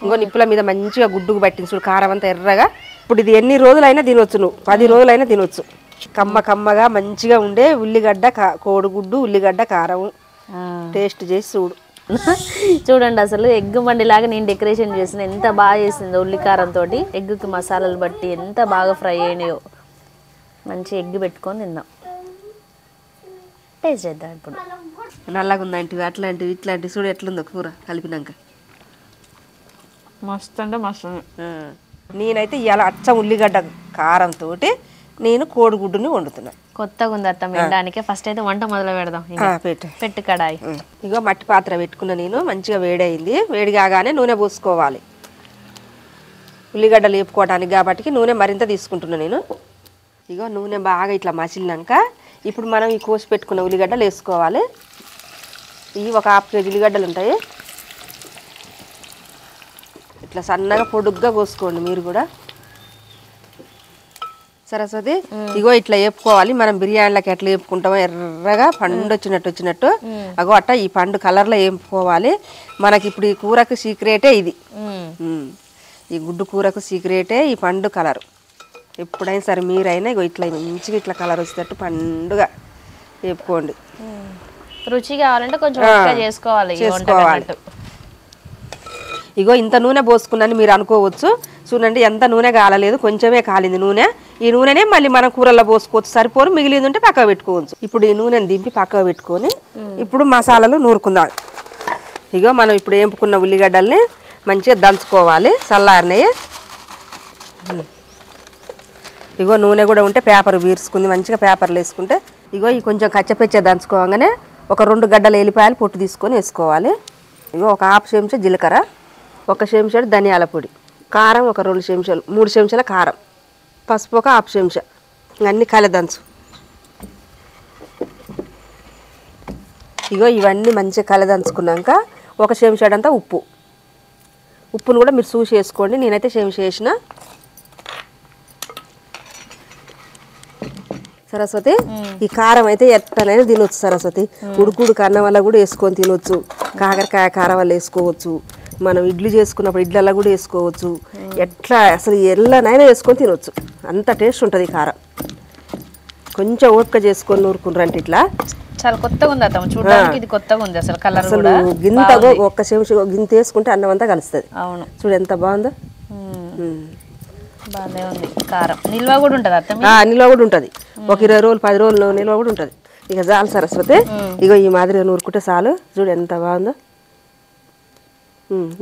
ఇంకో నిప్పుల మీద మంచిగా గుడ్డుకు పట్టింది చూడు కారం అంతా ఎర్రగా. ఇప్పుడు ఇది ఎన్ని రోజులైనా తినొచ్చు, నువ్వు 10 రోజులైనా తినొచ్చు. కమ్మగా మంచిగా ఉండే ఉల్లిగడ్డ కోడిగుడ్డు ఉల్లిగడ్డ కారం టేస్ట్ చేసి చూడు. చూడండి అసలు ఎగ్ మండిలాగా నేను డెకరేషన్ చేసిన ఎంత బాగా చేసిందో ఉల్లికారంతో. ఎగ్కి మసాలాలు బట్టి ఎంత బాగా ఫ్రై అయినాయో. మంచి ఎగ్ పెట్టుకొని తిందాం. టేస్ట్ చేద్దాం ఇప్పుడు. నల్లగా ఉందంటివి అట్లాంటివి ఇట్లాంటివి చూడు ఎట్లుందో కూర కలిపినాక. మస్తు అంటే మస్తు. నేనైతే ఇవాళ అచ్చం ఉల్లిగడ్డ కారంతో నేను కోడిగుడ్డుని వండుతున్నా. కొత్తగా ఉంది అత్త వినడానికి. ఫస్ట్ అయితే వంట మొదలు పెడదాం. పెట్టు కడాయి. ఇగో మట్టి పాత్ర పెట్టుకున్నా నేను. మంచిగా వేడి అయింది. వేడి కాగానే నూనె పోసుకోవాలి. ఉల్లిగడ్డలు వేపుకోవడానికి కాబట్టి నూనె మరింత తీసుకుంటున్నా నేను. ఇగో నూనె బాగా ఇట్లా మసిలినాక ఇప్పుడు మనం ఈ కోసి పెట్టుకున్న ఉల్లిగడ్డలు వేసుకోవాలి. ఇవి ఒక 1/2 కేజీ ఉల్లిగడ్డలు ఉంటాయి. ఇట్లా సన్నగా పొడుగ్గా కోసుకోండి మీరు కూడా. సరస్వతి ఇగో ఇట్లా వేపుకోవాలి. మనం బిర్యానీలకి ఎట్లా వేపుకుంటామో ఎర్రగా పండు వచ్చినట్టు అగో అట్ట ఈ పండు కలర్లో వేపుకోవాలి. మనకి ఇప్పుడు ఈ కూరకు సీక్రెటే ఇది. ఈ గుడ్డు కూరకు సీక్రెటే ఈ పండు కలరు. ఎప్పుడైనా సరే మీరైనా ఇగో ఇట్లా మంచిగా ఇట్లా కలర్ వచ్చేటట్టు పండుగా వేపుకోండి. రుచి కావాలంటే కొంచెం చేసుకోవాలి. ఇగో ఇంత నూనె పోసుకున్నాను మీరు అనుకోవచ్చు. చూడండి ఎంత నూనె కాలలేదు, కొంచెమే కాలింది నూనె. ఈ నూనెనే మళ్ళీ మనం కూరల్లో పోసుకోవచ్చు. సరిపోరు, మిగిలింది ఉంటే పక్కకు పెట్టుకోవచ్చు. ఇప్పుడు ఈ నూనెని దింపి పక్కకు పెట్టుకొని ఇప్పుడు మసాలాలు నూరుకుందాం. ఇగో మనం ఇప్పుడు వేపుకున్న ఉల్లిగడ్డల్ని మంచిగా దంచుకోవాలి. చల్లారినవి. ఇగో నూనె కూడా ఉంటే పేపర్ వీర్చుకుంది. మంచిగా పేపర్లు వేసుకుంటే ఇగో ఈ కొంచెం కచ్చపెచ్చ దంచుకోగానే ఒక 2 గడ్డల ఎల్లిపాయలు పొట్టు తీసుకొని వేసుకోవాలి. ఇగో ఒక 1/2 చెంచా జీలకర్ర, 1 చెంచాడు ధనియాల పొడి, కారం ఒక 2 చెంచాలు 3 చెంచాల కారం, పసుపు ఒక 1/2 చెంచా. అన్నీ కలదంచు. ఇగో ఇవన్నీ మంచిగా కలదంచుకున్నాక 1 చెంచాడంతా ఉప్పును కూడా మీరు చూసి వేసుకోండి. నేనైతే చెంచా వేసిన. సరస్వతి ఈ కారం అయితే ఎట్టనైనా తినొచ్చు సరస్వతి. ఉడుకుడు కన్నం వల్ల కూడా వేసుకొని తినొచ్చు. కాకరకాయ కారం వల్ల వేసుకోవచ్చు. మనం ఇడ్లీ చేసుకున్నప్పుడు ఇడ్లల్లో కూడా వేసుకోవచ్చు. ఎట్లా అసలు ఎల్లనైనా వేసుకొని తినొచ్చు. అంత టేస్ట్ ఉంటుంది ఈ కారం. కొంచెం ఓపిక చేసుకొని నూరుకుంటారంటే ఇట్లా చాలా కొత్తగా ఉంది అత్తమ్మ. చూడడానికి ఇది కొత్తగా ఉంది అసలు. కలర్ అసలు గింత 1 చెంచా గింత వేసుకుంటే అన్నం అంతా కలుస్తుంది. అవును చూడు ఎంత బాగుందో. బాగానే ఉంది. కారం నిల్వ కూడా ఉంటుంది అత్తమ్మ. నిల్వ కూడా ఉంటుంది. ఒక 20 రోజులు 10 రోజులు నిల్వ కూడా ఉంటుంది. ఇక చాలు సరస్వతి. ఇగో ఈ మాదిరిగా నూరుకుంటే చాలు. చూడు ఎంత బాగుందో.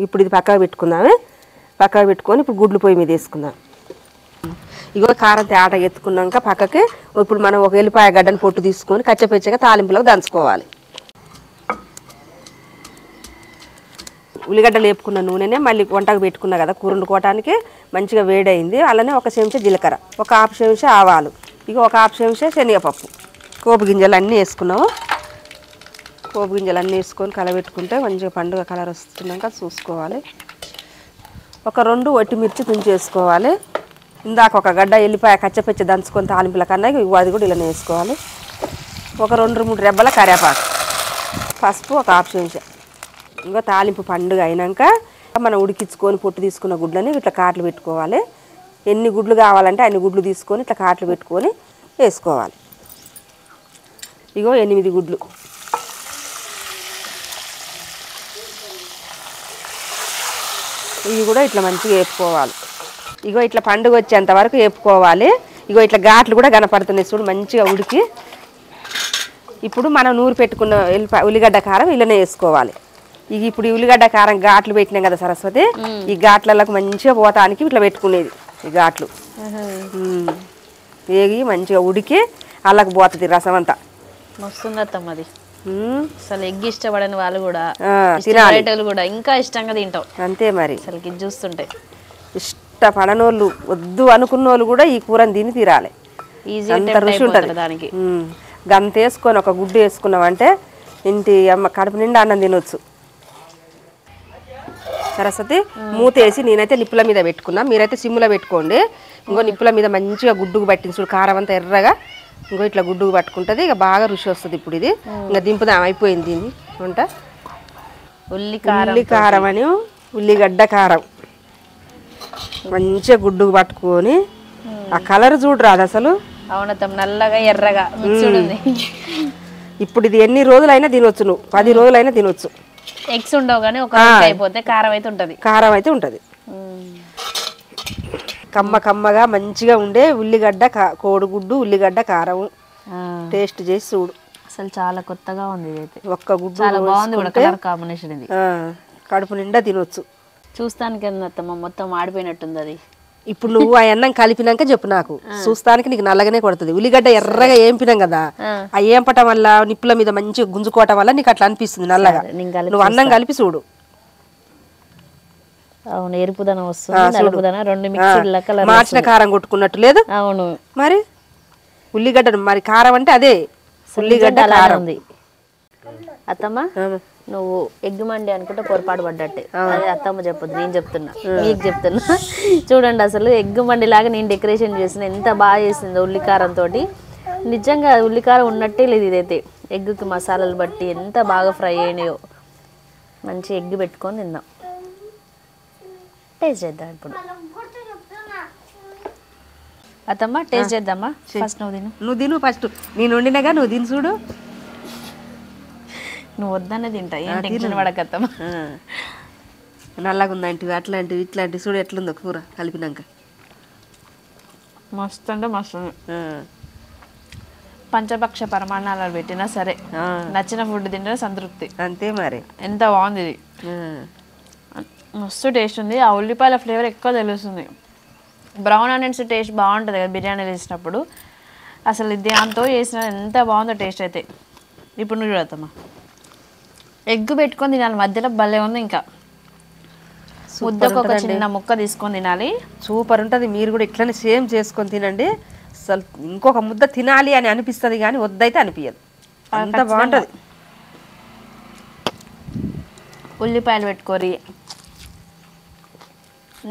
ఇప్పుడు ఇది పక్కకు పెట్టుకుందామే. పక్కకు పెట్టుకొని ఇప్పుడు గుడ్లు పొయ్యి మీద వేసుకుందాం. ఇగో కారం తేట ఎత్తుకున్నాక పక్కకి ఇప్పుడు మనం ఒక ఎల్లిపాయ గడ్డని పొట్టు తీసుకొని కచ్చపెచ్చగా తాలింపులకు దంచుకోవాలి. ఉల్లిగడ్డలు వేపుకున్న నూనెనే మళ్ళీ వంటకు పెట్టుకున్నా కదా కూర వండుకోవటానికి మంచిగా వేడైంది. అలానే 1 చెంచా జీలకర్ర, ఒక 1/2 చెంచా ఆవాలు, ఇక ఒక 1/2 చెంచా శనగపప్పు, పోపు గింజలు అన్నీ వేసుకున్నాము. పోపు గింజలు అన్నీ వేసుకొని కలబెట్టుకుంటే మంచిగా పండుగ కలర్ వస్తున్నాక చూసుకోవాలి. ఒక 2 ఒట్టిమిర్చి తుంచేసుకోవాలి. ఇందాక ఒక గడ్డ ఎల్లిపాయ కచ్చపెచ్చ దంచుకొని తాలింపుల కన్నా అది కూడా ఇలా వేసుకోవాలి. ఒక 2-3 రెబ్బల కరివేపాకు, పసుపు ఒక 1/2 చెంచా. ఇంకా తాలింపు పండుగ అయినాక మనం ఉడికించుకొని పొట్టు తీసుకున్న గుడ్లని ఇట్లా కాట్లు పెట్టుకోవాలి. ఎన్ని గుడ్లు కావాలంటే అన్ని గుడ్లు తీసుకొని ఇట్లా కాట్లు పెట్టుకొని వేసుకోవాలి. ఇగో 8 గుడ్లు. ఇవి కూడా ఇట్లా మంచిగా వేపుకోవాలి. ఇగో ఇట్లా పండుగ వచ్చేంత వరకు వేపుకోవాలి. ఇగో ఇట్లా ఘాట్లు కూడా కనపడుతున్నాయి చూడు మంచిగా ఉడికి. ఇప్పుడు మనం నూరు పెట్టుకున్న ఉల్లిగడ్డ కారం ఇలానే వేసుకోవాలి. ఇక ఇప్పుడు ఈ ఉల్లిగడ్డ కారం ఘాట్లు పెట్టినాం కదా సరస్వతి, ఈ ఘాట్లకు మంచిగా పోతానికి ఇట్లా పెట్టుకునేది. ఈ ఘాట్లు వేగి మంచిగా ఉడికి అల్లకు పోతుంది రసం అంతా. మస్తుందమ్మది. అసలు ఎగ్ ఇష్టపడని వాళ్ళు కూడా కూడా ఇంకా ఇష్టంగా తింటాం. అంతే మరి. అసలు ఇది చూస్తుంటే ఇష్టపడనోళ్ళు వద్దు అనుకున్నోళ్ళు కూడా ఈ కూరని తిని తీరాలి. అంత రుచి ఉంటుంది దానికి. గంత వేసుకొని ఒక గుడ్డు వేసుకున్నామంటే ఇంటి అమ్మ కడుపు నిండా అన్నం తినొచ్చు. సరస్వతి మూతేసి నేనైతే నిప్పుల మీద పెట్టుకున్నా. మీరైతే సిమ్ములో పెట్టుకోండి. ఇంకో నిప్పుల మీద మంచిగా గుడ్డుకు పట్టింది చూడు కారం అంతా ఎర్రగా. ఇంకో ఇట్లా గుడ్డుకు పట్టుకుంటుంది. ఇక బాగా రుచి వస్తుంది. ఇప్పుడు ఇది ఇంకా దింపుదాం అయిపోయింది. దీన్ని వంట ఉల్లి కారం అని ఉల్లిగడ్డ కారం మంచిగా గుడ్డుకు పట్టుకొని ఆ కలర్ చూడరాదు అసలు. అవునత్తమ్మ, నల్లగా ఎర్రగా మిక్స్డ్ ఉంది. ఇప్పుడు ఇది ఎన్ని రోజులైనా తినొచ్చు, నువ్వు 10 రోజులైనా తినొచ్చు. ఎగ్స్ ఉండవు కానీ ఒక రోజు అయిపోతే కారం అయితే ఉంటుంది. కారం అయితే ఉంటుంది. కమ్మ కమ్మగా మంచిగా ఉండే ఉల్లిగడ్డ కోడిగుడ్డు ఉల్లిగడ్డ కారం టేస్ట్ చేసి చూడు. అసలు చాలా కొత్తగా ఉంది ఇదైతే. ఒక్క గుడ్డు చాలా బాగుంది కూడా కలర్ కాంబినేషన్ ఇది. కడుపు నిండా తినొచ్చు. చూస్తానికి అత్తమ్మ మొత్తం ఆడిపోయినట్టుంది అది. ఇప్పుడు నువ్వు ఆ అన్నం కలిపినాక చెప్పు నాకు, చూస్తానికి నీకు నల్లగానే కొడుతుంది. ఉల్లిగడ్డ ఎర్రగా ఏంపినాం కదా, ఆ ఏంపటం వల్ల నిప్పుల మీద మంచిగా గుంజుకోవటం వల్ల నీకు అట్లా అనిపిస్తుంది నల్లగా. నువ్వు అన్నం కలిపి చూడు. అవును, ఎరుపుదనం వస్తుంది, నలుపుదనం రెండు మిక్స్డ్ కలర్. మార్చిన కారం కొట్టుకున్నట్టు లేదు. అవును, మరి ఉల్లిగడ్డ మరి కారం అంటే అదే ఉల్లిగడ్డ కారం ఉంది. అత్తమ్మ, నువ్వు ఎగ్ మండి అనుకుంటే పొరపాటు పడ్డట్టే. అదే అత్తమ్మ చెప్పొద్దు, నేను చెప్తున్నా, మీకు చెప్తున్నా. చూడండి అసలు ఎగ్ మండి లాగా నేను డెకరేషన్ చేసిన ఎంత బాగా చేసిందో ఉల్లికారంతో. నిజంగా ఉల్లికారం ఉన్నట్టే లేదు ఇదైతే. ఎగ్గుకి మసాలాలు బట్టి ఎంత బాగా ఫ్రై అయినాయో. మంచి ఎగ్ పెట్టుకొని తిందాం. టేస్ట్ చేద్దాం ఇప్పుడు. అత్తమ్మ టేస్ట్ చేద్దామా? ఫస్ట్ నువ్వు తిను ఫస్ట్. నేను వండినగా నువ్వు తిని చూడు. నువ్వు వద్దనే తింటా, ఏం టెన్షన్ పడకత్తమ్మ. నల్లగా ఉందంటివి అట్లాంటివి ఇట్లాంటివి చూడు ఎట్లుందో కూర కలిపినాక. మస్తు అంటే మస్తు. పంచభక్ష పరమాణాలు పెట్టినా సరే నచ్చిన ఫుడ్ తింటే సంతృప్తి అంతే. మరి ఎంత బాగుంది ఇది, మస్తు టేస్ట్ ఉంది. ఆ ఉల్లిపాయల ఫ్లేవర్ ఎక్కువ తెలుస్తుంది. బ్రౌన్ ఆనియన్స్ టేస్ట్ బాగుంటుంది కదా బిర్యానీ వేసినప్పుడు. అసలు దాంతో చేసిన ఎంత బాగుందో టేస్ట్ అయితే. ఇప్పుడు నువ్వు చూడత్తమ్మా, ఎగ్ పెట్టుకొని తినాలి మధ్యలో, భలే ఉంది. ఇంకా ముద్దకు ఒక చిన్న ముక్క తీసుకొని తినాలి, సూపర్ ఉంటుంది. మీరు కూడా ఇట్లనే సేమ్ చేసుకొని తినండి. అసలు ఇంకొక ముద్ద తినాలి అని అనిపిస్తుంది కానీ వద్దయితే అనిపించదు, అంత బాగుంటుంది. ఉల్లిపాయలు పెట్టుకోరి.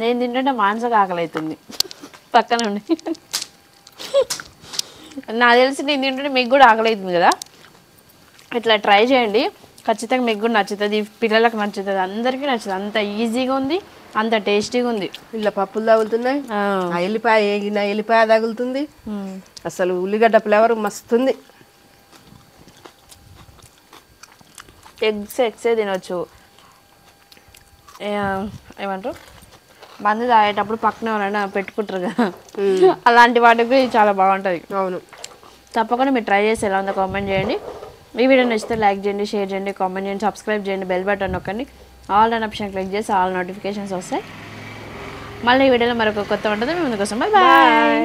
నేను తింటుంటే మాంసగా ఆకలి అవుతుంది పక్కన ఉండి. నాకు తెలిసి నేను తింటుంటే మీకు కూడా ఆకలి అవుతుంది కదా. ఇట్లా ట్రై చేయండి, ఖచ్చితంగా మీకు కూడా నచ్చుతుంది, పిల్లలకు నచ్చుతుంది, అందరికీ నచ్చుతుంది. అంత ఈజీగా ఉంది, అంత టేస్టీగా ఉంది. ఇలా పప్పులు తగులుతున్నాయి, ఎల్లిపాయ ఏగిన ఎల్లిపాయ తగులుతుంది. అసలు ఉల్లిగడ్డ ఫ్లేవర్ మస్తుంది. ఎగ్సే తినొచ్చు. ఏమంటారు, మందు తాగేటప్పుడు పక్కన ఎవరైనా పెట్టుకుంటారు కదా, అలాంటి వాటికి చాలా బాగుంటుంది. అవును, తప్పకుండా మీరు ట్రై చేసి ఎలా ఉందో కామెంట్ చేయండి. ఈ వీడియో నచ్చితే లైక్ చేయండి, షేర్ చేయండి, కామెంట్ చేయండి, సబ్స్క్రైబ్ చేయండి, బెల్ బటన్ నొక్కండి. ఆల్ అన్ ఆప్షన్ క్లిక్ చేసి ఆల్ నోటిఫికేషన్స్ వస్తాయి. మళ్ళీ ఈ వీడియోలో మరొక కొత్త ఉంటుంది మీ ముందుకోసం. బాయ్.